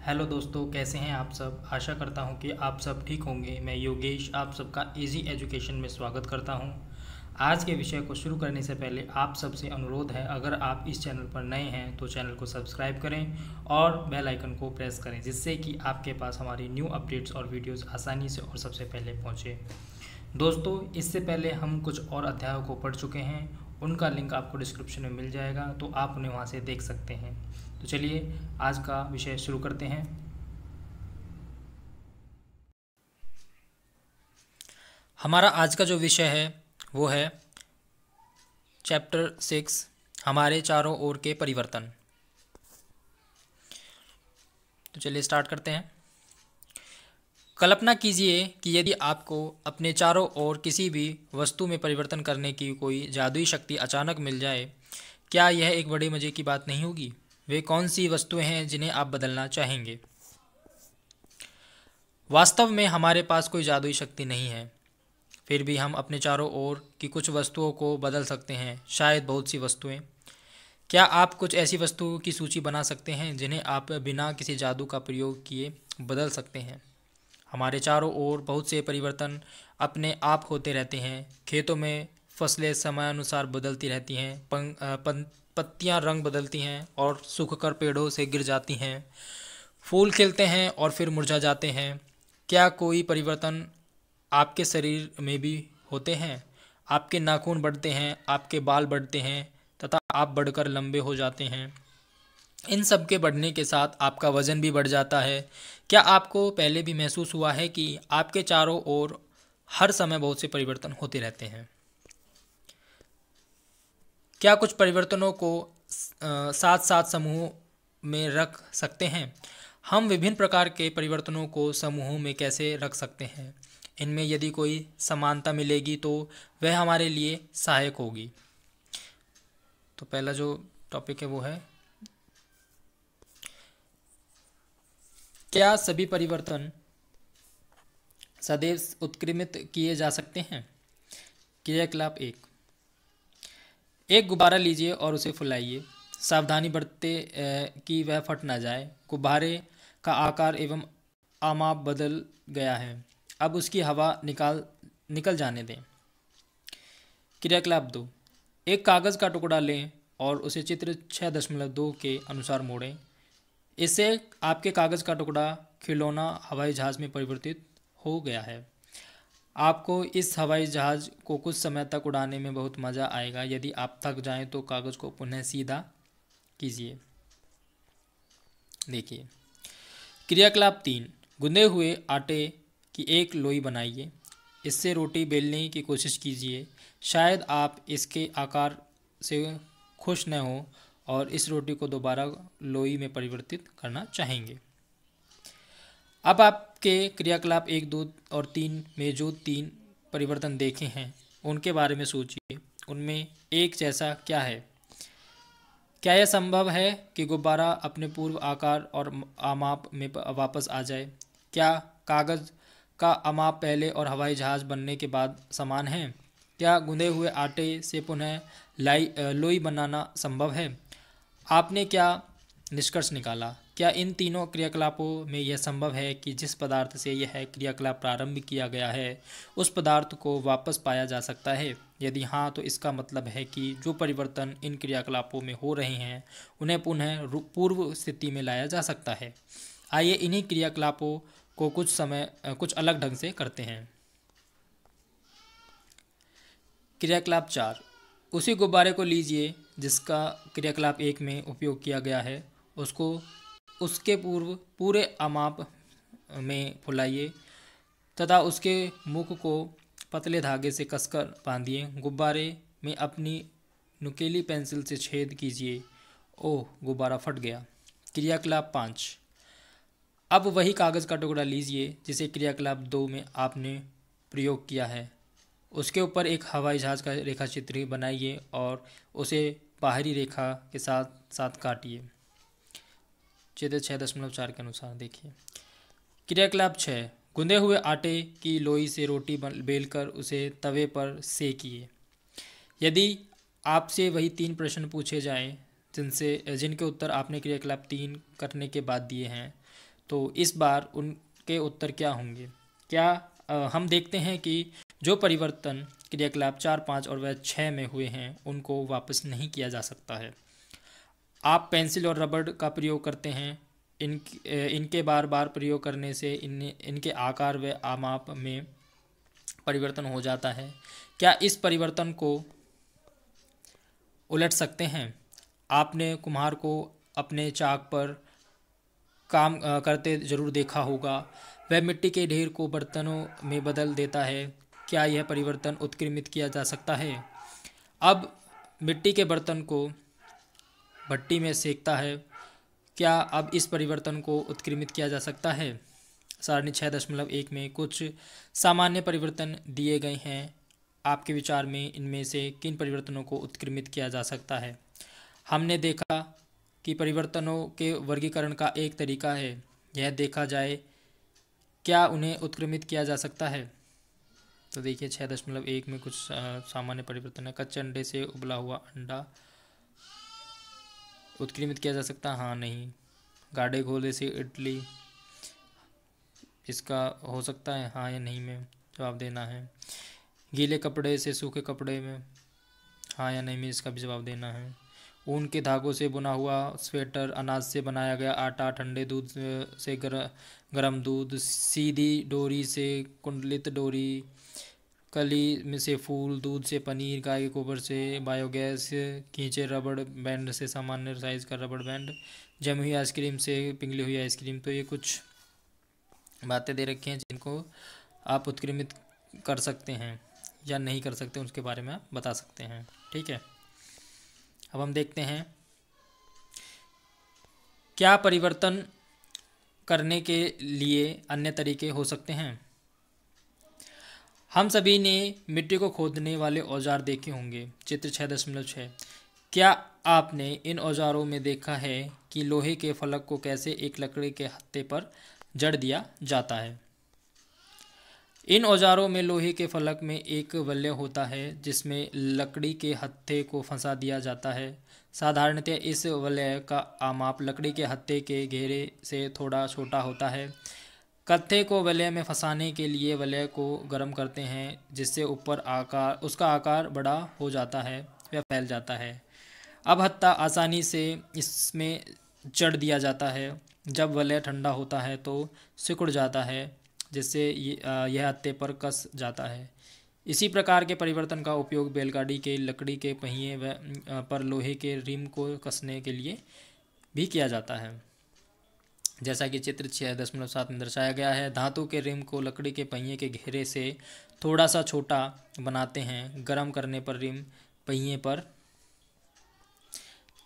Hello दोस्तों, कैसे हैं आप सब। आशा करता हूं कि आप सब ठीक होंगे। मैं योगेश आप सबका इजी एजुकेशन में स्वागत करता हूं। आज के विषय को शुरू करने से पहले आप सबसे अनुरोध है, अगर आप इस चैनल पर नए हैं तो चैनल को सब्सक्राइब करें और बेल आइकन को प्रेस करें, जिससे कि आपके पास हमारी न्यू अपडेट्स और वीडियोस आसानी से और सबसे पहले पहुंचे। दोस्तों, इससे पहले हम कुछ और अध्यायों को पढ़ चुके हैं, उनका लिंक आपको डिस्क्रिप्शन में मिल जाएगा, तो आप उन्हें वहां से देख सकते हैं। तो चलिए आज का विषय शुरू करते हैं। हमारा आज का जो विषय है वो है चैप्टर 6, हमारे चारों ओर के परिवर्तन। तो चलिए स्टार्ट करते हैं। कल्पना कीजिए कि यदि आपको अपने चारों ओर किसी भी वस्तु में परिवर्तन करने की कोई जादुई शक्ति अचानक मिल जाए, क्या यह एक बड़े मज़े की बात नहीं होगी। वे कौन सी वस्तुएं हैं जिन्हें आप बदलना चाहेंगे। वास्तव में हमारे पास कोई जादुई शक्ति नहीं है, फिर भी हम अपने चारों ओर की कुछ वस्तुओं को बदल सकते हैं, शायद बहुत सी वस्तुएं। क्या आप कुछ ऐसी वस्तुओं की सूची बना सकते हैं जिन्हें आप बिना किसी जादू का प्रयोग किए बदल सकते हैं। हमारे चारों ओर बहुत से परिवर्तन अपने आप होते रहते हैं। खेतों में फसलें समयानुसार बदलती रहती हैं, पत्तियां रंग बदलती हैं और सूखकर पेड़ों से गिर जाती हैं। फूल खिलते हैं और फिर मुरझा जाते हैं। क्या कोई परिवर्तन आपके शरीर में भी होते हैं। आपके नाखून बढ़ते हैं, आपके बाल बढ़ते हैं तथा आप बढ़कर लंबे हो जाते हैं। इन सब के बढ़ने के साथ आपका वजन भी बढ़ जाता है। क्या आपको पहले भी महसूस हुआ है कि आपके चारों ओर हर समय बहुत से परिवर्तन होते रहते हैं। क्या कुछ परिवर्तनों को साथ साथ समूह में रख सकते हैं। हम विभिन्न प्रकार के परिवर्तनों को समूहों में कैसे रख सकते हैं। इनमें यदि कोई समानता मिलेगी तो वह हमारे लिए सहायक होगी। तो पहला जो टॉपिक है वो है, क्या सभी परिवर्तन सदैव उत्क्रमित किए जा सकते हैं। क्रियाकलाप 1। एक गुब्बारा लीजिए और उसे फुलाइए। सावधानी बरते कि वह फट ना जाए। गुब्बारे का आकार एवं आमाप बदल गया है, अब उसकी हवा निकल जाने दें। क्रियाकलाप 2। एक कागज़ का टुकड़ा लें और उसे चित्र 6.2 के अनुसार मोड़ें। इससे आपके कागज़ का टुकड़ा खिलौना हवाई जहाज़ में परिवर्तित हो गया है। आपको इस हवाई जहाज़ को कुछ समय तक उड़ाने में बहुत मज़ा आएगा। यदि आप थक जाएं तो कागज़ को पुनः सीधा कीजिए। देखिए क्रियाकलाप 3। गूंदे हुए आटे की एक लोई बनाइए। इससे रोटी बेलने की कोशिश कीजिए। शायद आप इसके आकार से खुश न हो और इस रोटी को दोबारा लोई में परिवर्तित करना चाहेंगे। अब आपके क्रियाकलाप 1, 2 और 3 में जो 3 परिवर्तन देखे हैं उनके बारे में सोचिए। उनमें एक जैसा क्या है। क्या यह संभव है कि गुब्बारा अपने पूर्व आकार और आमाप में वापस आ जाए। क्या कागज़ का आमाप पहले और हवाई जहाज़ बनने के बाद समान है। क्या गूंदे हुए आटे से पुनः लोई बनाना संभव है। आपने क्या निष्कर्ष निकाला। क्या इन तीनों क्रियाकलापों में यह संभव है कि जिस पदार्थ से यह क्रियाकलाप प्रारंभ किया गया है उस पदार्थ को वापस पाया जा सकता है। यदि हाँ, तो इसका मतलब है कि जो परिवर्तन इन क्रियाकलापों में हो रहे हैं उन्हें पुनः पूर्व स्थिति में लाया जा सकता है। आइए इन्हीं क्रियाकलापों को कुछ अलग ढंग से करते हैं। क्रियाकलाप 4। उसी गुब्बारे को लीजिए जिसका क्रियाकलाप 1 में उपयोग किया गया है, उसको उसके पूरे आमाप में फुलाइए तथा उसके मुख को पतले धागे से कसकर बांधिए। गुब्बारे में अपनी नुकीली पेंसिल से छेद कीजिए। ओह, गुब्बारा फट गया। क्रियाकलाप 5। अब वही कागज़ का टुकड़ा लीजिए जिसे क्रियाकलाप 2 में आपने प्रयोग किया है। उसके ऊपर एक हवाई जहाज़ का रेखा चित्र बनाइए और उसे बाहरी रेखा के साथ साथ काटिए। चित्र 6.4 के अनुसार देखिए। क्रियाकलाप 6। गूंदे हुए आटे की लोई से रोटी बेलकर उसे तवे पर सेकिए। यदि आपसे वही 3 प्रश्न पूछे जाएं जिनके उत्तर आपने क्रियाकलाप 3 करने के बाद दिए हैं, तो इस बार उनके उत्तर क्या होंगे? क्या हम देखते हैं कि जो परिवर्तन क्रियाकलाप 4, 5 और वह 6 में हुए हैं उनको वापस नहीं किया जा सकता है। आप पेंसिल और रबड़ का प्रयोग करते हैं, इनके बार बार प्रयोग करने से इनके आकार व आमाप में परिवर्तन हो जाता है। क्या इस परिवर्तन को उलट सकते हैं? आपने कुम्हार को अपने चाक पर काम करते जरूर देखा होगा। वह मिट्टी के ढेर को बर्तनों में बदल देता है। क्या यह परिवर्तन उत्क्रमित किया जा सकता है? अब मिट्टी के बर्तन को भट्टी में सेकता है। क्या अब इस परिवर्तन को उत्क्रमित किया जा सकता है? सारणी 6.1 में कुछ सामान्य परिवर्तन दिए गए हैं। आपके विचार में इनमें से किन परिवर्तनों को उत्क्रमित किया जा सकता है? हमने देखा कि परिवर्तनों के वर्गीकरण का एक तरीका है यह देखा जाए क्या उन्हें उत्क्रमित किया जा सकता है। तो देखिए 6.1 में कुछ सामान्य परिवर्तन है। कच्चे अंडे से उबला हुआ अंडा उत्क्रमित किया जा सकता है? हाँ, नहीं। गाढ़े घोले से इडली, इसका हो सकता है? हाँ या नहीं में जवाब देना है। गीले कपड़े से सूखे कपड़े में, हाँ या नहीं में इसका भी जवाब देना है। ऊन के धागों से बुना हुआ स्वेटर, अनाज से बनाया गया आटा, ठंडे दूध से गरम दूध, सीधी डोरी से कुंडलित डोरी, कली में से फूल, दूध से पनीर, गाय के गोबर से बायोगैस, खींचे रबड़ बैंड से सामान्य साइज का रबड़ बैंड, जमी हुई आइसक्रीम से पिघली हुई आइसक्रीम। तो ये कुछ बातें दे रखी हैं जिनको आप उत्क्रमित कर सकते हैं या नहीं कर सकते, उसके बारे में आप बता सकते हैं। ठीक है, अब हम देखते हैं क्या परिवर्तन करने के लिए अन्य तरीके हो सकते हैं। हम सभी ने मिट्टी को खोदने वाले औजार देखे होंगे। चित्र 6.6। क्या आपने इन औजारों में देखा है कि लोहे के फलक को कैसे एक लकड़ी के हत्थे पर जड़ दिया जाता है? इन औजारों में लोहे के फलक में एक वलय होता है जिसमें लकड़ी के हत्थे को फंसा दिया जाता है। साधारणतः इस वलय का आमाप लकड़ी के हत्थे के घेरे से थोड़ा छोटा होता है। कत्थे को वलय में फंसाने के लिए वलय को गर्म करते हैं जिससे उसका आकार बड़ा हो जाता है, वह फैल जाता है। अब हत्था आसानी से इसमें जड़ दिया जाता है। जब वलय ठंडा होता है तो सिकुड़ जाता है जिससे यह हत्थे पर कस जाता है। इसी प्रकार के परिवर्तन का उपयोग बैलगाड़ी के लकड़ी के पहिए पर लोहे के रिम को कसने के लिए भी किया जाता है, जैसा कि चित्र 6.7 में दर्शाया गया है। धातु के रिम को लकड़ी के पहिए के घेरे से थोड़ा सा छोटा बनाते हैं। गर्म करने पर रिम पहिए पर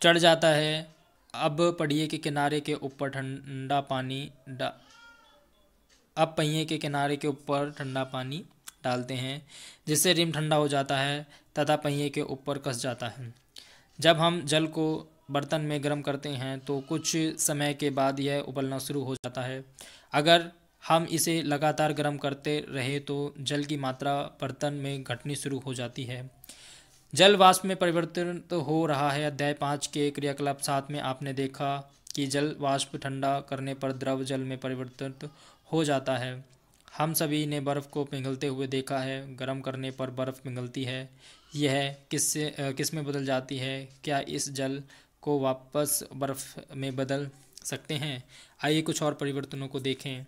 चढ़ जाता है। अब पहिए के किनारे के ऊपर ठंडा पानी डालते हैं जिससे रिम ठंडा हो जाता है तथा पहिए के ऊपर कस जाता है। जब हम जल को बर्तन में गर्म करते हैं तो कुछ समय के बाद यह उबलना शुरू हो जाता है। अगर हम इसे लगातार गर्म करते रहे तो जल की मात्रा बर्तन में घटनी शुरू हो जाती है। जल वाष्प में परिवर्तित तो हो रहा है। अध्याय 5 के क्रियाकलाप 7 में आपने देखा कि जल वाष्प ठंडा करने पर द्रव जल में परिवर्तित हो जाता है। हम सभी ने बर्फ़ को पिघलते हुए देखा है। गर्म करने पर बर्फ़ पिघलती है। यह किस में बदल जाती है? क्या इस जल को वापस बर्फ़ में बदल सकते हैं? आइए कुछ और परिवर्तनों को देखें।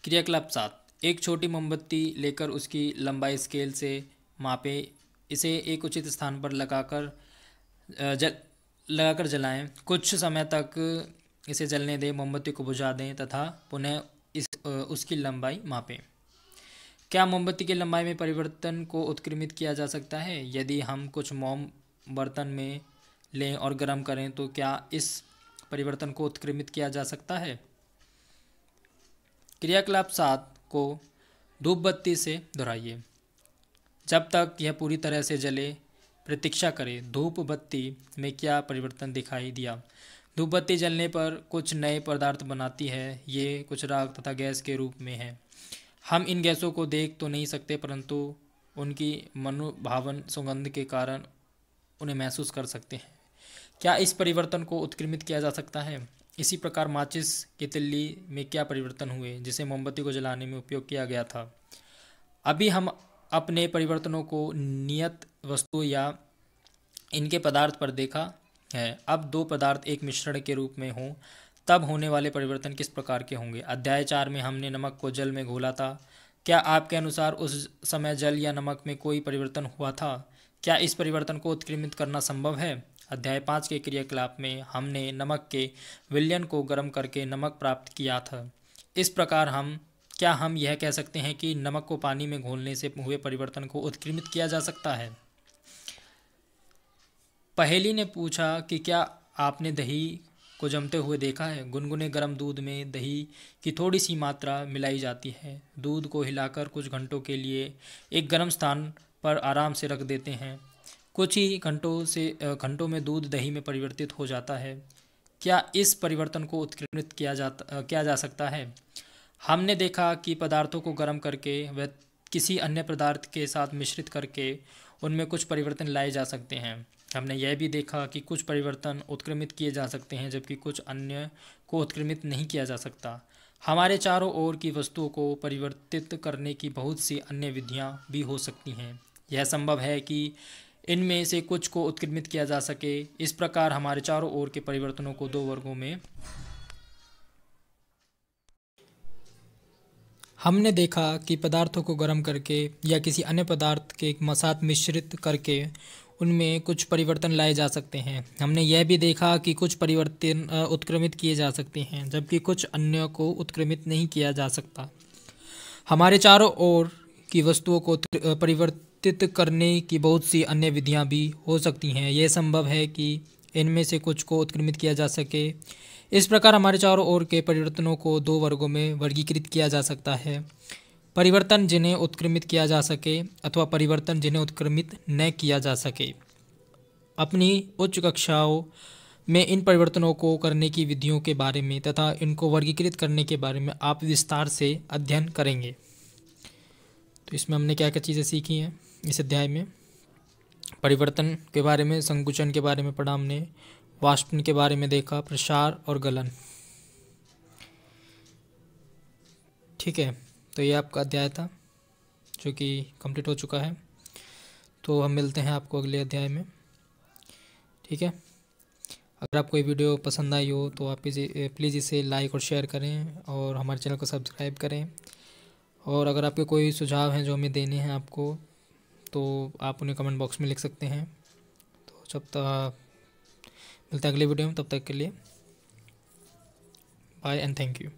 क्रियाकलाप 7। एक छोटी मोमबत्ती लेकर उसकी लंबाई स्केल से मापें। इसे एक उचित स्थान पर लगाकर जलाएं। कुछ समय तक इसे जलने दें। मोमबत्ती को बुझा दें तथा पुनः उसकी लंबाई मापें। क्या मोमबत्ती की लंबाई में परिवर्तन को उत्क्रमित किया जा सकता है? यदि हम कुछ मोम बर्तन में लें और गर्म करें तो क्या इस परिवर्तन को उत्क्रमित किया जा सकता है? क्रियाकलाप 7 को धूप बत्ती से दोहराइए। जब तक यह पूरी तरह से जले प्रतीक्षा करें। धूप बत्ती में क्या परिवर्तन दिखाई दिया? धूप बत्ती जलने पर कुछ नए पदार्थ बनाती है। ये कुछ राख तथा गैस के रूप में है। हम इन गैसों को देख तो नहीं सकते परंतु उनकी मनोभावन सुगंध के कारण उन्हें महसूस कर सकते हैं। क्या इस परिवर्तन को उत्क्रमित किया जा सकता है? इसी प्रकार माचिस की तिल्ली में क्या परिवर्तन हुए जिसे मोमबत्ती को जलाने में उपयोग किया गया था? अभी हम अपने परिवर्तनों को नियत वस्तु या इनके पदार्थ पर देखा है। अब दो पदार्थ एक मिश्रण के रूप में हों तब होने वाले परिवर्तन किस प्रकार के होंगे? अध्याय 4 में हमने नमक को जल में घोला था। क्या आपके अनुसार उस समय जल या नमक में कोई परिवर्तन हुआ था? क्या इस परिवर्तन को उत्क्रमित करना संभव है? अध्याय 5 के क्रियाकलाप में हमने नमक के विलयन को गर्म करके नमक प्राप्त किया था। इस प्रकार क्या हम यह कह सकते हैं कि नमक को पानी में घोलने से हुए परिवर्तन को उत्क्रमित किया जा सकता है? पहेली ने पूछा कि क्या आपने दही को जमते हुए देखा है? गुनगुने गर्म दूध में दही की थोड़ी सी मात्रा मिलाई जाती है। दूध को हिलाकर कुछ घंटों के लिए एक गर्म स्थान पर आराम से रख देते हैं। कुछ ही घंटों में दूध दही में परिवर्तित हो जाता है। क्या इस परिवर्तन को उत्क्रमित किया जा सकता है? हमने देखा कि पदार्थों को गर्म करके व किसी अन्य पदार्थ के साथ मिश्रित करके उनमें कुछ परिवर्तन लाए जा सकते हैं। हमने यह भी देखा कि कुछ परिवर्तन उत्क्रमित किए जा सकते हैं जबकि कुछ अन्य को उत्क्रमित नहीं किया जा सकता। हमारे चारों ओर की वस्तुओं को परिवर्तित करने की बहुत सी अन्य विधियां भी हो सकती हैं। यह संभव है कि इनमें से कुछ को उत्क्रमित किया जा सके। इस प्रकार हमारे चारों ओर के परिवर्तनों को दो वर्गों में हमने देखा कि पदार्थों को गर्म करके या किसी अन्य पदार्थ के साथ मिश्रित करके उनमें कुछ परिवर्तन लाए जा सकते हैं। हमने यह भी देखा कि कुछ परिवर्तन उत्क्रमित किए जा सकते हैं जबकि कुछ अन्य को उत्क्रमित नहीं किया जा सकता। हमारे चारों ओर की वस्तुओं को परिवर्तित करने की बहुत सी अन्य विधियां भी हो सकती हैं। यह संभव है कि इनमें से कुछ को उत्क्रमित किया जा सके। इस प्रकार हमारे चारों ओर के परिवर्तनों को दो वर्गों में वर्गीकृत किया जा सकता है: परिवर्तन जिन्हें उत्क्रमित किया जा सके अथवा परिवर्तन जिन्हें उत्क्रमित न किया जा सके। अपनी उच्च कक्षाओं में इन परिवर्तनों को करने की विधियों के बारे में तथा इनको वर्गीकृत करने के बारे में आप विस्तार से अध्ययन करेंगे। तो इसमें हमने क्या क्या चीज़ें सीखी हैं इस अध्याय में? परिवर्तन के बारे में, संकुचन के बारे में पढ़ा हमने, वाष्पन के बारे में देखा, प्रसार और गलन। ठीक है, तो ये आपका अध्याय था जो कि कंप्लीट हो चुका है। तो हम मिलते हैं आपको अगले अध्याय में। ठीक है, अगर आपको ये वीडियो पसंद आई हो तो आप प्लीज़ इसे लाइक और शेयर करें और हमारे चैनल को सब्सक्राइब करें। और अगर आपके कोई सुझाव हैं जो हमें देने हैं आपको, तो आप उन्हें कमेंट बॉक्स में लिख सकते हैं। तो जब तक मिलते हैं अगले वीडियो में, तब तक के लिए बाय एंड थैंक यू।